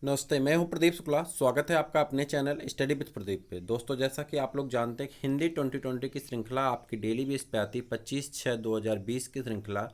नमस्ते, मैं हूं प्रदीप शुक्ला। स्वागत है आपका अपने चैनल स्टडी विद प्रदीप पे। दोस्तों, जैसा कि आप लोग जानते हैं कि हिंदी 2020 की श्रृंखला आपकी डेली बेस पे आती। 25/6/2020 की श्रृंखला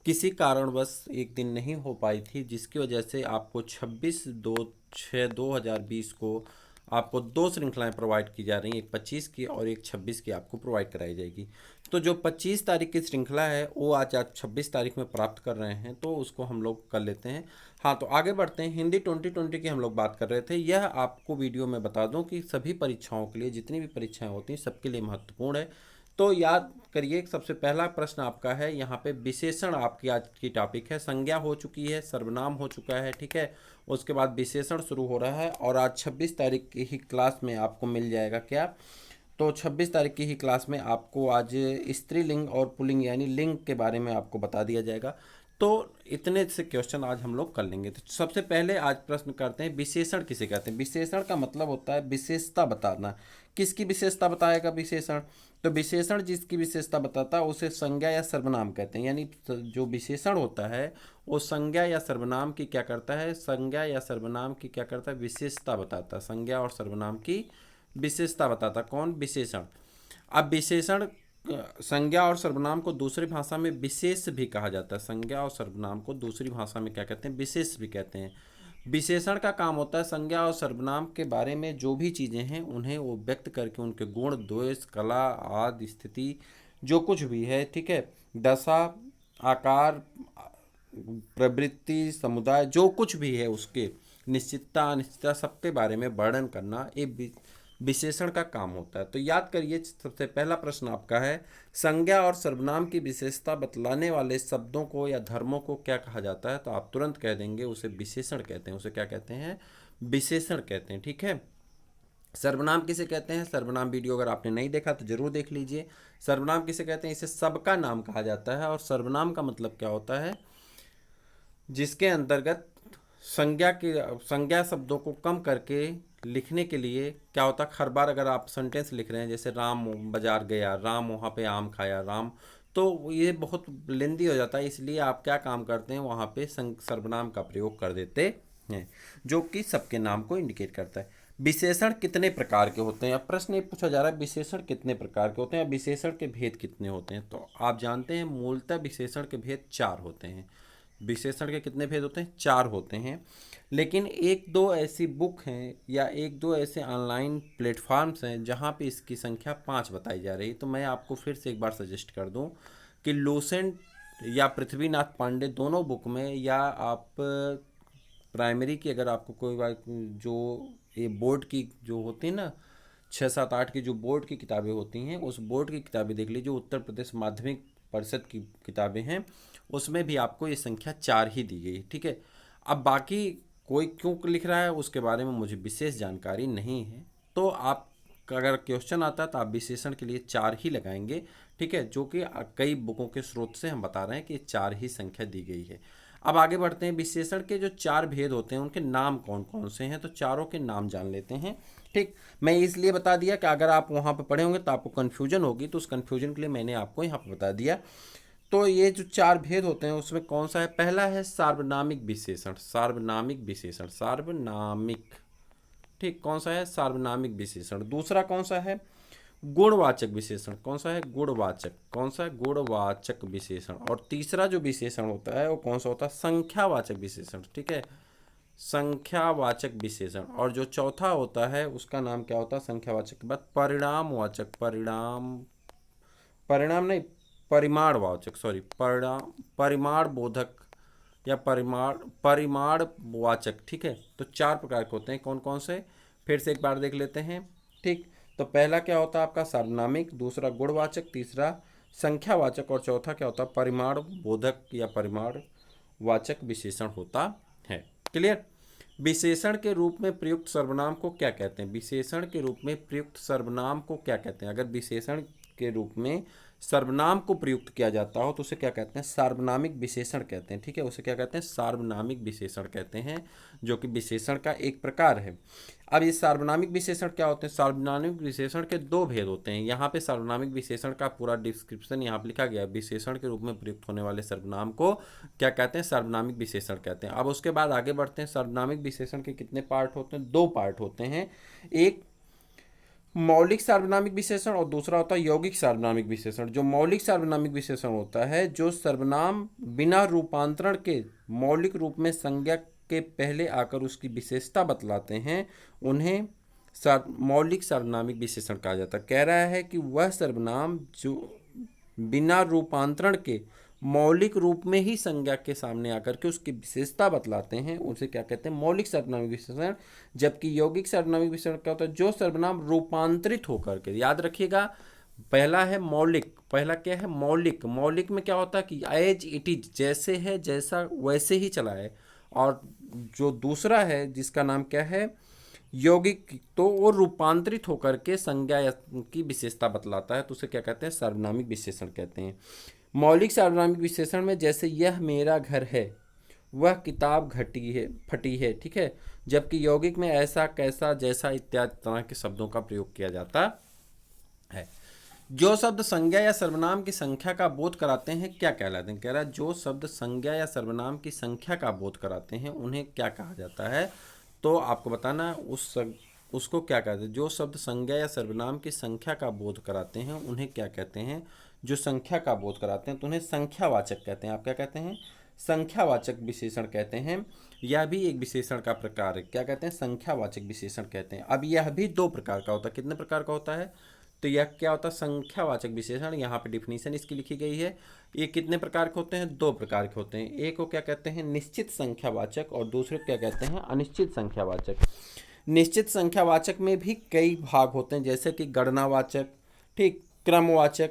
किसी कारणवश एक दिन नहीं हो पाई थी, जिसकी वजह से आपको 26/2/6/2020 को आपको दो श्रृंखलाएं प्रोवाइड की जा रही हैं। एक 25 की और एक 26 की आपको प्रोवाइड कराई जाएगी। तो जो 25 तारीख की श्रृंखला है वो आज 26 तारीख में प्राप्त कर रहे हैं, तो उसको हम लोग कर लेते हैं। हाँ, तो आगे बढ़ते हैं। हिंदी 2020 की हम लोग बात कर रहे थे। यह आपको वीडियो में बता दूं कि सभी परीक्षाओं के लिए, जितनी भी परीक्षाएं होती हैं, सबके लिए महत्वपूर्ण है। तो याद करिए, सबसे पहला प्रश्न आपका है यहाँ पे विशेषण। आपकी आज की टॉपिक है, संज्ञा हो चुकी है, सर्वनाम हो चुका है, ठीक है। उसके बाद विशेषण शुरू हो रहा है और आज 26 तारीख की ही क्लास में आपको मिल जाएगा क्या। तो 26 तारीख की ही क्लास में आपको आज स्त्रीलिंग और पुल्लिंग यानी लिंग के बारे में आपको बता दिया जाएगा। तो इतने से क्वेश्चन आज हम लोग कर लेंगे। तो सबसे पहले आज प्रश्न करते हैं, विशेषण किसे कहते हैं। विशेषण का मतलब होता है विशेषता बताना। किसकी विशेषता बताएगा विशेषण? तो विशेषण जिसकी विशेषता बताता है उसे संज्ञा या सर्वनाम कहते हैं। यानी जो विशेषण होता है वो संज्ञा या सर्वनाम की क्या करता है, संज्ञा या सर्वनाम की क्या करता है, विशेषता बताता है। संज्ञा और सर्वनाम की विशेषता बताता कौन? विशेषण। अब विशेषण संज्ञा और सर्वनाम को दूसरी भाषा में विशेष भी कहा जाता है। संज्ञा और सर्वनाम को दूसरी भाषा में क्या कहते हैं? विशेष भी कहते हैं। विशेषण का काम होता है संज्ञा और सर्वनाम के बारे में जो भी चीज़ें हैं उन्हें वो व्यक्त करके उनके गुण, दोष, कला, आदि, स्थिति, जो कुछ भी है, ठीक है, दशा, आकार, प्रवृत्ति, समुदाय, जो कुछ भी है उसके निश्चितता, अनिश्चितता, सबके बारे में वर्णन करना ये विशेषण का काम होता है। तो याद करिए, सबसे पहला प्रश्न आपका है, संज्ञा और सर्वनाम की विशेषता बतलाने वाले शब्दों को या धर्मों को क्या कहा जाता है? तो आप तुरंत कह देंगे उसे विशेषण कहते हैं। उसे क्या कहते हैं? विशेषण कहते हैं, ठीक है। सर्वनाम किसे कहते हैं? सर्वनाम वीडियो अगर आपने नहीं देखा तो जरूर देख लीजिए। सर्वनाम किसे कहते हैं? इसे सबका नाम कहा जाता है। और सर्वनाम का मतलब क्या होता है? जिसके अंतर्गत संज्ञा शब्दों को कम करके लिखने के लिए क्या होता है, हर बार अगर आप सेंटेंस लिख रहे हैं, जैसे राम बाजार गया, राम वहाँ पे आम खाया, राम, तो ये बहुत लेंदी हो जाता है। इसलिए आप क्या काम करते हैं, वहाँ पे सर्वनाम का प्रयोग कर देते हैं, जो कि सबके नाम को इंडिकेट करता है। विशेषण कितने प्रकार के होते हैं? अब प्रश्न ये पूछा जा रहा है, विशेषण कितने प्रकार के होते हैं, विशेषण के भेद कितने होते हैं? तो आप जानते हैं मूलतः विशेषण के भेद चार होते हैं। विशेषण के कितने भेद होते हैं? चार होते हैं। लेकिन एक दो ऐसी बुक हैं या एक दो ऐसे ऑनलाइन प्लेटफॉर्म्स हैं जहाँ पे इसकी संख्या 5 बताई जा रही है। तो मैं आपको फिर से एक बार सजेस्ट कर दूं कि लूसेंट या पृथ्वीनाथ पांडे दोनों बुक में, या आप प्राइमरी की अगर आपको कोई बात, जो ये बोर्ड की जो होती है ना, 6 7 8 की जो बोर्ड की किताबें होती हैं, उस बोर्ड की किताबें देख लीजिए। उत्तर प्रदेश माध्यमिक परिषद की किताबें हैं, उसमें भी आपको ये संख्या 4 ही दी गई, ठीक है। अब बाकी कोई क्यों लिख रहा है उसके बारे में मुझे विशेष जानकारी नहीं है। तो आप अगर क्वेश्चन आता है तो आप विशेषण के लिए 4 ही लगाएंगे, ठीक है, जो कि कई बुकों के स्रोत से हम बता रहे हैं कि 4 ही संख्या दी गई है। अब आगे बढ़ते हैं। विशेषण के जो 4 भेद होते हैं उनके नाम कौन कौन से हैं? तो चारों के नाम जान लेते हैं, ठीक। मैं इसलिए बता दिया कि अगर आप वहाँ पे पढ़े होंगे तो आपको कन्फ्यूजन होगी, तो उस कन्फ्यूजन के लिए मैंने आपको यहाँ पे बता दिया। तो ये जो 4 भेद होते हैं उसमें कौन सा है? पहला है सार्वनामिक विशेषण। सार्वनामिक विशेषण, सार्वनामिक, ठीक, कौन सा है? सार्वनामिक विशेषण। दूसरा कौन सा है? गुणवाचक विशेषण। कौन सा है? गुणवाचक। कौन सा है? गुणवाचक विशेषण। और तीसरा जो विशेषण होता है वो कौन सा होता है? संख्यावाचक विशेषण, ठीक है, संख्यावाचक विशेषण। और जो चौथा होता है उसका नाम क्या होता है संख्यावाचक के बाद? परिणामवाचक। परिणाम नहीं, परिमाणवाचक, सॉरी, परिमाण बोधक या परिमाणवाचक, ठीक है। तो 4 प्रकार के होते हैं। कौन कौन से? फिर से एक बार देख लेते हैं, ठीक। तो पहला क्या होता है आपका? सार्वनामिक। दूसरा गुणवाचक। तीसरा संख्यावाचक। और चौथा क्या होता है? परिमाण बोधक या परिमाण वाचक विशेषण होता है। क्लियर? विशेषण के रूप में प्रयुक्त सर्वनाम को क्या कहते हैं? विशेषण के रूप में प्रयुक्त सर्वनाम को क्या कहते हैं? अगर विशेषण के रूप में सर्वनाम को प्रयुक्त किया जाता हो तो उसे क्या कहते हैं, सार्वनामिक विशेषण कहते हैं। ठीक है, उसे क्या कहते हैं, सार्वनामिक विशेषण कहते हैं, जो कि विशेषण का एक प्रकार है। अब ये सार्वनामिक विशेषण क्या होते हैं, सार्वनामिक विशेषण के दो भेद होते हैं। यहाँ पे सार्वनामिक विशेषण का पूरा डिस्क्रिप्शन यहाँ पे लिखा गया है। विशेषण के रूप में प्रयुक्त होने वाले सर्वनाम को क्या कहते हैं, सार्वनामिक विशेषण कहते हैं। अब उसके बाद आगे बढ़ते हैं। सार्वनामिक विशेषण के कितने पार्ट होते हैं, दो पार्ट होते हैं। एक मौलिक सार्वनामिक विशेषण और दूसरा होता है यौगिक सार्वनामिक विशेषण। जो मौलिक सार्वनामिक विशेषण होता है, जो सर्वनाम बिना रूपांतरण के मौलिक रूप में संज्ञा के पहले आकर उसकी विशेषता बतलाते हैं, उन्हें मौलिक सार्वनामिक विशेषण कहा जाता है। कह रहा है कि वह सर्वनाम जो बिना रूपांतरण के मौलिक रूप में ही संज्ञा के सामने आकर के उसकी विशेषता बतलाते हैं, उसे क्या कहते हैं, मौलिक सर्वनामिक विशेषण। जबकि यौगिक सर्वनामिक विशेषण क्या होता है, जो सर्वनाम रूपांतरित होकर के, याद रखिएगा, पहला है मौलिक, पहला क्या है, मौलिक। मौलिक में क्या होता है कि एज इट इज, जैसे है जैसा वैसे ही चला है। और जो दूसरा है जिसका नाम क्या है, यौगिक, तो वो रूपांतरित होकर के संज्ञा की विशेषता बतलाता है, तो उसे क्या कहते हैं, सार्वनामिक विशेषण कहते हैं। मौलिक सार्वनामिक विशेषण में जैसे यह मेरा घर है, वह किताब घटी है, फटी है, ठीक है। जबकि यौगिक में ऐसा, कैसा, जैसा इत्यादि तरह के शब्दों का प्रयोग किया जाता है। जो शब्द संज्ञा या सर्वनाम की संख्या का बोध कराते हैं क्या कहलाते हैं, कह रहा है जो शब्द संज्ञा या सर्वनाम की संख्या का बोध कराते हैं उन्हें क्या कहा जाता है। तो आपको बताना उसको क्या कहते हैं। जो शब्द संज्ञा या सर्वनाम की संख्या का बोध कराते हैं उन्हें क्या कहते हैं, जो संख्या का बोध कराते हैं तो उन्हें संख्यावाचक कहते हैं। आप क्या कहते हैं, संख्यावाचक विशेषण कहते हैं। यह भी एक विशेषण का प्रकार है, क्या कहते हैं, संख्यावाचक विशेषण कहते हैं। अब यह भी दो प्रकार का होता है। कितने प्रकार का होता है, तो यह क्या होता है, संख्यावाचक विशेषण। यहाँ पे डिफिनीशन इसकी लिखी गई है। ये कितने प्रकार के होते हैं, दो प्रकार के होते हैं। एक को क्या कहते हैं, निश्चित संख्यावाचक, और दूसरे को क्या कहते हैं, अनिश्चित संख्यावाचक। निश्चित संख्यावाचक में भी कई भाग होते हैं, जैसे कि गणनावाचक, ठीक, क्रमवाचक,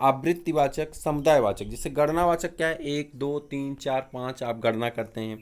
आवृत्तिवाचक, समुदायवाचक। जैसे गणनावाचक क्या है, 1 2 3 4 5 आप गणना करते हैं।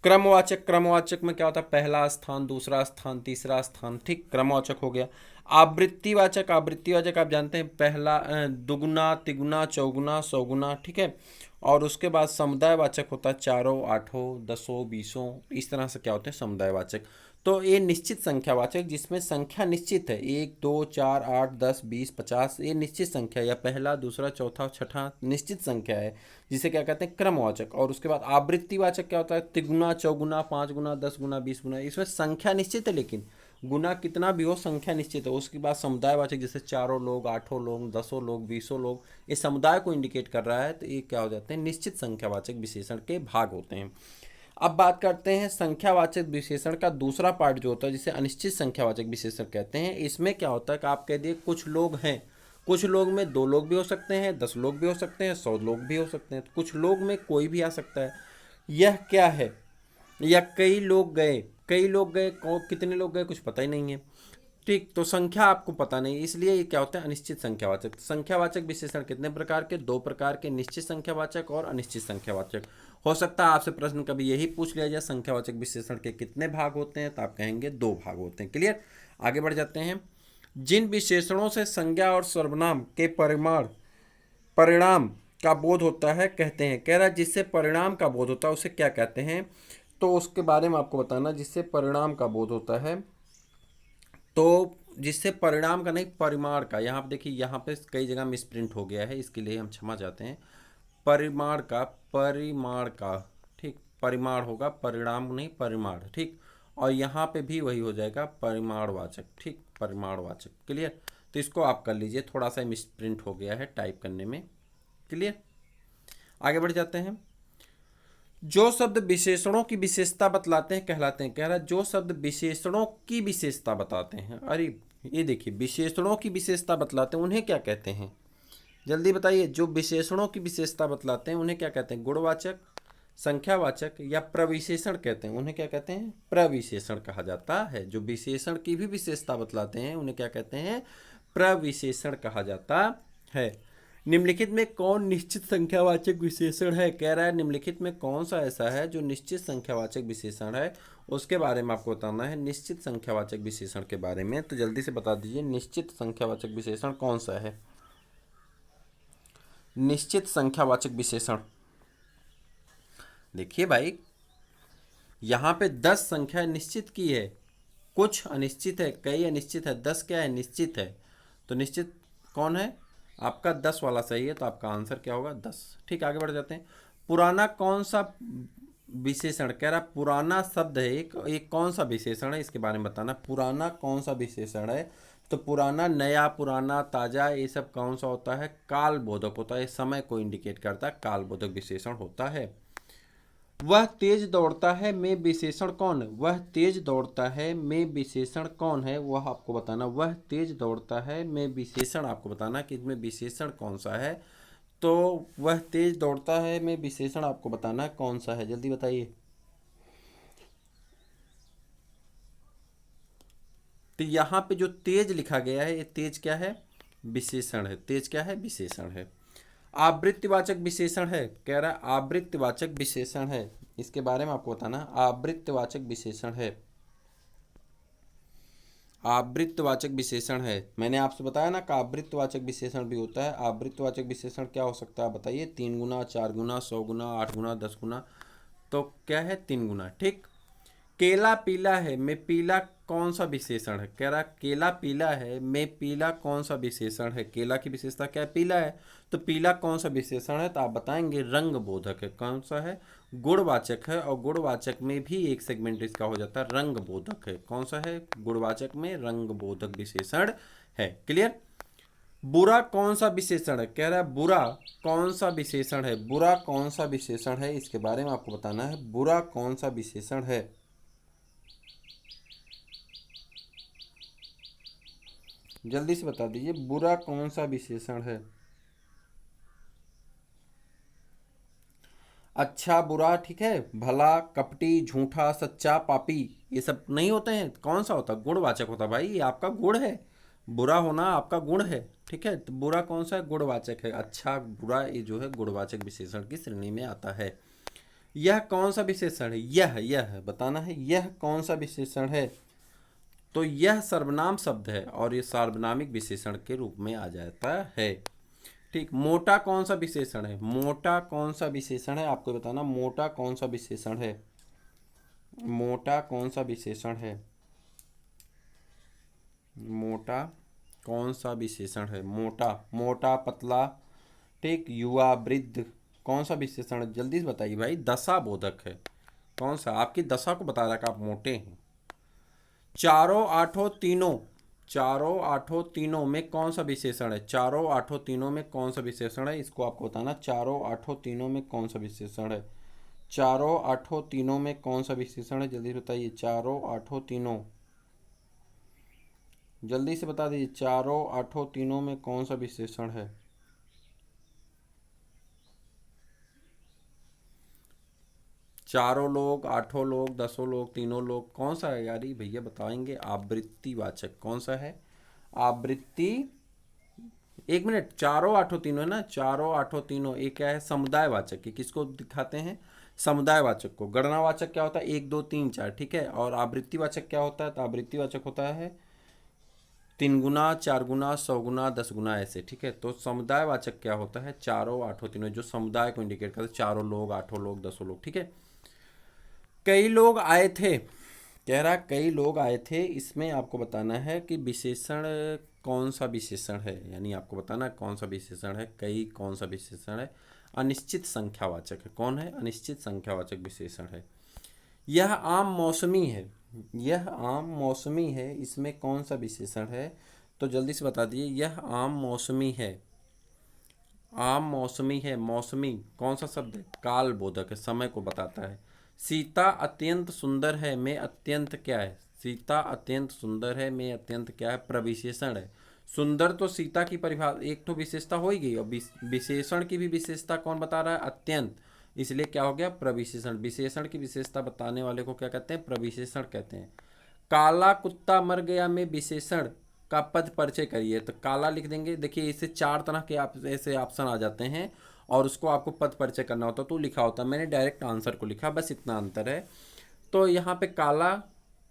क्रमवाचक, क्रमवाचक में क्या होता है, पहला स्थान, दूसरा स्थान, तीसरा स्थान, ठीक, क्रमवाचक हो गया। आवृत्तिवाचक, आवृत्तिवाचक आप जानते हैं, पहला दुगुना, तिगुना, चौगुना, सौगुना, ठीक है। और उसके बाद समुदायवाचक होता है चारों, आठों, दसों, बीसों, इस तरह से क्या होते हैं, समुदायवाचक। तो ये निश्चित संख्यावाचक जिसमें संख्या निश्चित है, 1 2 4 8 10 20 50, ये निश्चित संख्या या पहला, दूसरा, चौथा, छठा निश्चित संख्या है, जिसे क्या कहते हैं, क्रमवाचक। और उसके बाद आवृत्तिवाचक क्या होता है, तिगुना, चौगुना, 5 गुना, 10 गुना, 20 गुना, इसमें संख्या निश्चित है लेकिन गुना कितना भी हो संख्या निश्चित है। उसके बाद समुदायवाचक जैसे चारों लोग, आठों लोग, दसों लोग, बीसों लोग, ये समुदाय को इंडिकेट कर रहा है, तो ये क्या हो जाते हैं, निश्चित संख्यावाचक विशेषण के भाग होते हैं। अब बात करते हैं संख्यावाचक विशेषण का दूसरा पार्ट जो होता है, जिसे अनिश्चित संख्यावाचक विशेषण कहते हैं। इसमें क्या होता है कि आप कह दिए कुछ लोग हैं, कुछ लोग में 2 लोग भी हो सकते हैं, 10 लोग भी हो सकते हैं, 100 लोग भी हो सकते हैं, कुछ लोग में कोई भी आ सकता है। यह क्या है, या कई लोग गए, कई लोग गए, कितने लोग गए कुछ पता ही नहीं है, ठीक। तो संख्या आपको पता नहीं, इसलिए ये क्या होता है, अनिश्चित संख्यावाचक। संख्यावाचक विशेषण कितने प्रकार के, दो प्रकार के, निश्चित संख्यावाचक और अनिश्चित संख्यावाचक। हो सकता है आपसे प्रश्न कभी यही पूछ लिया जाए संख्यावाचक विशेषण के कितने भाग होते हैं, तो आप कहेंगे 2 भाग होते हैं। क्लियर, आगे बढ़ जाते हैं। जिन विशेषणों से संज्ञा और सर्वनाम के परिणाम का बोध होता है कहते हैं, कह रहा है जिससे परिणाम का बोध होता है उसे क्या कहते हैं, तो उसके बारे में आपको बताना। जिससे परिणाम का बोध होता है, तो जिससे परिणाम का नहीं, परिमाण का, यहाँ पे देखिए, यहाँ पे कई जगह मिसप्रिंट हो गया है, इसके लिए हम क्षमा चाहते हैं। परिमाण का, ठीक, परिमाण होगा, परिणाम नहीं, परिमाण, ठीक। और यहाँ पे भी वही हो जाएगा, परिमाणवाचक, ठीक, परिमाणवाचक। क्लियर, तो इसको आप कर लीजिए, थोड़ा सा मिसप्रिंट हो गया है टाइप करने में। क्लियर, आगे बढ़ जाते हैं। जो शब्द विशेषणों की विशेषता बतलाते हैं कहलाते हैं, कह रहा है जो शब्द विशेषणों की विशेषता बताते हैं। अरे ये देखिए, विशेषणों की विशेषता बतलाते हैं उन्हें क्या कहते हैं, जल्दी बताइए। जो विशेषणों की विशेषता बतलाते हैं उन्हें क्या कहते हैं, गुणवाचक, संख्यावाचक या प्रविशेषण कहते हैं। उन्हें क्या कहते हैं, प्रविशेषण कहा जाता है। जो विशेषण की भी विशेषता बतलाते हैं उन्हें क्या कहते हैं, प्रविशेषण कहा जाता है। निम्नलिखित में कौन निश्चित संख्यावाचक विशेषण है, कह रहा है निम्नलिखित में कौन सा ऐसा है जो निश्चित संख्यावाचक विशेषण है, उसके बारे में आपको बताना है। निश्चित संख्यावाचक विशेषण के बारे में तो जल्दी से बता दीजिए, निश्चित संख्यावाचक विशेषण कौन सा है। निश्चित संख्यावाचक विशेषण। देखिए भाई, यहाँ पे 10 संख्या निश्चित की है, कुछ अनिश्चित है, कई अनिश्चित है, 10 क्या है, निश्चित है। तो निश्चित कौन है आपका? 10 वाला सही है, तो आपका आंसर क्या होगा? 10। ठीक, आगे बढ़ जाते हैं। पुराना कौन सा विशेषण, कह रहा पुराना शब्द है एक, एक कौन सा विशेषण है, इसके बारे में बताना। पुराना कौन सा विशेषण है? तो पुराना, नया, पुराना, ताजा, ये सब कौन सा होता है? काल बोधक होता है, समय को इंडिकेट करता है, काल बोधक विशेषण होता है। वह तेज दौड़ता है में विशेषण कौन है? वह तेज दौड़ता है में विशेषण कौन है, वह आपको बताना। वह तेज दौड़ता है में विशेषण आपको बताना कि इसमें विशेषण कौन सा है। तो वह तेज दौड़ता है में विशेषण आपको बताना कौन सा है, जल्दी बताइए। तो यहाँ पे जो तेज लिखा गया है, ये तेज क्या है? विशेषण है। तेज क्या है? विशेषण है। आवृत्तिवाचक विशेषण है, कह रहा है आवृत्तिवाचक विशेषण है, इसके बारे में आपको बताना। आवृत्तिवाचक विशेषण है, आवृत्तिवाचक विशेषण है। मैंने आपसे बताया ना कि आवृत्तिवाचक विशेषण भी होता है। आवृत्तिवाचक विशेषण क्या हो सकता है बताइए? 3 गुना, 4 गुना, 100 गुना, 8 गुना, 10 गुना। तो क्या है? 3 गुना। ठीक। केला पीला है में पीला कौन सा विशेषण है? कह रहा केला पीला है में पीला कौन सा विशेषण है? केला की विशेषता क्या है? पीला है। तो पीला कौन सा विशेषण है? तो आप बताएंगे रंग बोधक है। कौन सा है? गुणवाचक है, और गुणवाचक में भी एक सेगमेंट इसका हो जाता है रंग बोधक है। कौन सा है? गुणवाचक में रंग बोधक विशेषण है। क्लियर। बुरा कौन सा विशेषण है? कह रहा है बुरा कौन सा विशेषण है? बुरा कौन सा विशेषण है, इसके बारे में आपको बताना है। बुरा कौन सा विशेषण है? जल्दी से बता दीजिए, बुरा कौन सा विशेषण है? अच्छा, बुरा, ठीक है, भला, कपटी, झूठा, सच्चा, पापी, ये सब नहीं होते हैं। कौन सा होता? गुणवाचक होता भाई, ये आपका गुण है। बुरा होना आपका गुण है। ठीक है, तो बुरा कौन सा है? गुणवाचक है। अच्छा बुरा ये जो है गुणवाचक विशेषण की श्रेणी में आता है। यह कौन सा विशेषण है? यह बताना है, यह कौन सा विशेषण है? तो यह सर्वनाम शब्द है, और ये सार्वनामिक विशेषण के रूप में आ जाता है। ठीक। मोटा कौन सा विशेषण है? मोटा कौन सा विशेषण है आपको बताना। मोटा कौन सा विशेषण है? मोटा कौन सा विशेषण है? मोटा कौन सा विशेषण है? मोटा, मोटा, पतला, ठीक, युवा, वृद्ध, कौन सा विशेषण है? जल्दी से बताइए भाई। दशा बोधक है। कौन सा? आपकी दशा को बता रहा है कि आप मोटे हैं। चारों आठों तीनों, चारों आठों तीनों में कौन सा विशेषण है? चारों आठों तीनों में कौन सा विशेषण है, इसको आपको बताना। चारों आठों तीनों में कौन सा विशेषण है? चारों आठों तीनों में कौन सा विशेषण है? जल्दी बताइए। चारों आठों तीनों, जल्दी से बता दीजिए। चारों आठों तीनों में कौन सा विशेषण है? चारों लोग, आठों लोग, दसों लोग, तीनों लोग, कौन सा है यार? भैया बताएंगे। आवृत्तिवाचक कौन सा है? आवृत्ति, एक मिनट, चारों आठों तीनों है ना, चारों आठों तीनों, एक क्या है? समुदायवाचक की। किसको दिखाते हैं? समुदायवाचक को। गणनावाचक क्या होता है? 1 2 3 4, ठीक है। और आवृत्तिवाचक क्या होता है? तो आवृत्तिवाचक होता है 3 गुना, 4 गुना, 100 गुना, 10 गुना, ऐसे। ठीक है, तो समुदायवाचक क्या होता है? चारों आठों तीनों, जो समुदाय को इंडिकेट करते हैं। चारों लोग, आठों लोग, दसों लोग। ठीक है। कई लोग आए थे, कह रहा कई लोग आए थे, इसमें आपको बताना है कि विशेषण कौन सा विशेषण है, यानी आपको बताना कौन सा विशेषण है। कई कौन सा विशेषण है? अनिश्चित संख्यावाचक है। कौन है? अनिश्चित संख्यावाचक विशेषण है। यह आम मौसमी है, यह आम मौसमी है, इसमें कौन सा विशेषण है? तो जल्दी से बता दिए। यह आम मौसमी है, आम मौसमी है। मौसमी कौन सा शब्द है? काल बोधक है, समय को बताता है। सीता अत्यंत सुंदर है में अत्यंत क्या है? सीता अत्यंत सुंदर है में अत्यंत क्या है? प्रविशेषण है। सुंदर तो सीता की परिभाषा, एक तो विशेषता हो ही गई, और विशेषण की भी विशेषता कौन बता रहा है? अत्यंत। इसलिए क्या हो गया? प्रविशेषण। विशेषण की विशेषता बताने वाले को क्या कहते हैं? प्रविशेषण कहते हैं। काला कुत्ता मर गया में विशेषण का पद परिचय करिए। तो काला लिख देंगे। देखिए, इससे 4 तरह के आप ऐसे ऑप्शन आ जाते हैं, और उसको आपको पद परिचय करना होता तो लिखा होता। मैंने डायरेक्ट आंसर को लिखा, बस इतना अंतर है। तो यहाँ पे काला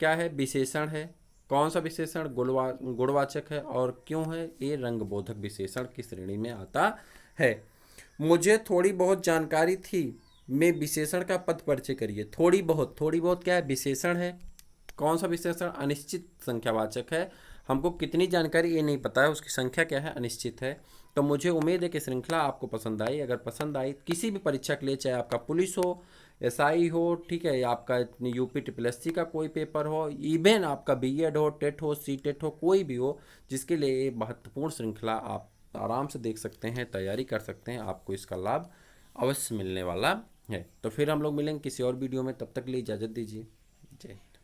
क्या है? विशेषण है। कौन सा विशेषण? गुणवाचक है। और क्यों है? ये रंगबोधक विशेषण की श्रेणी में आता है। मुझे थोड़ी बहुत जानकारी थी में विशेषण का पद परिचय करिए। थोड़ी बहुत क्या है, विशेषण है। कौन सा विशेषण? अनिश्चित संख्यावाचक है। हमको कितनी जानकारी ये नहीं पता है, उसकी संख्या क्या है, अनिश्चित है। तो मुझे उम्मीद है कि श्रृंखला आपको पसंद आई। अगर पसंद आई किसी भी परीक्षा के लिए, चाहे आपका पुलिस हो, एसआई हो, ठीक है, या आपका यूपी ट्रिपल एससी का कोई पेपर हो, इवन आपका बीएड हो, टेट हो, सी टेट हो, कोई भी हो, जिसके लिए ये महत्वपूर्ण श्रृंखला आप आराम से देख सकते हैं, तैयारी कर सकते हैं, आपको इसका लाभ अवश्य मिलने वाला है। तो फिर हम लोग मिलेंगे किसी और वीडियो में, तब तक के लिए इजाज़त दीजिए। जय हिंद।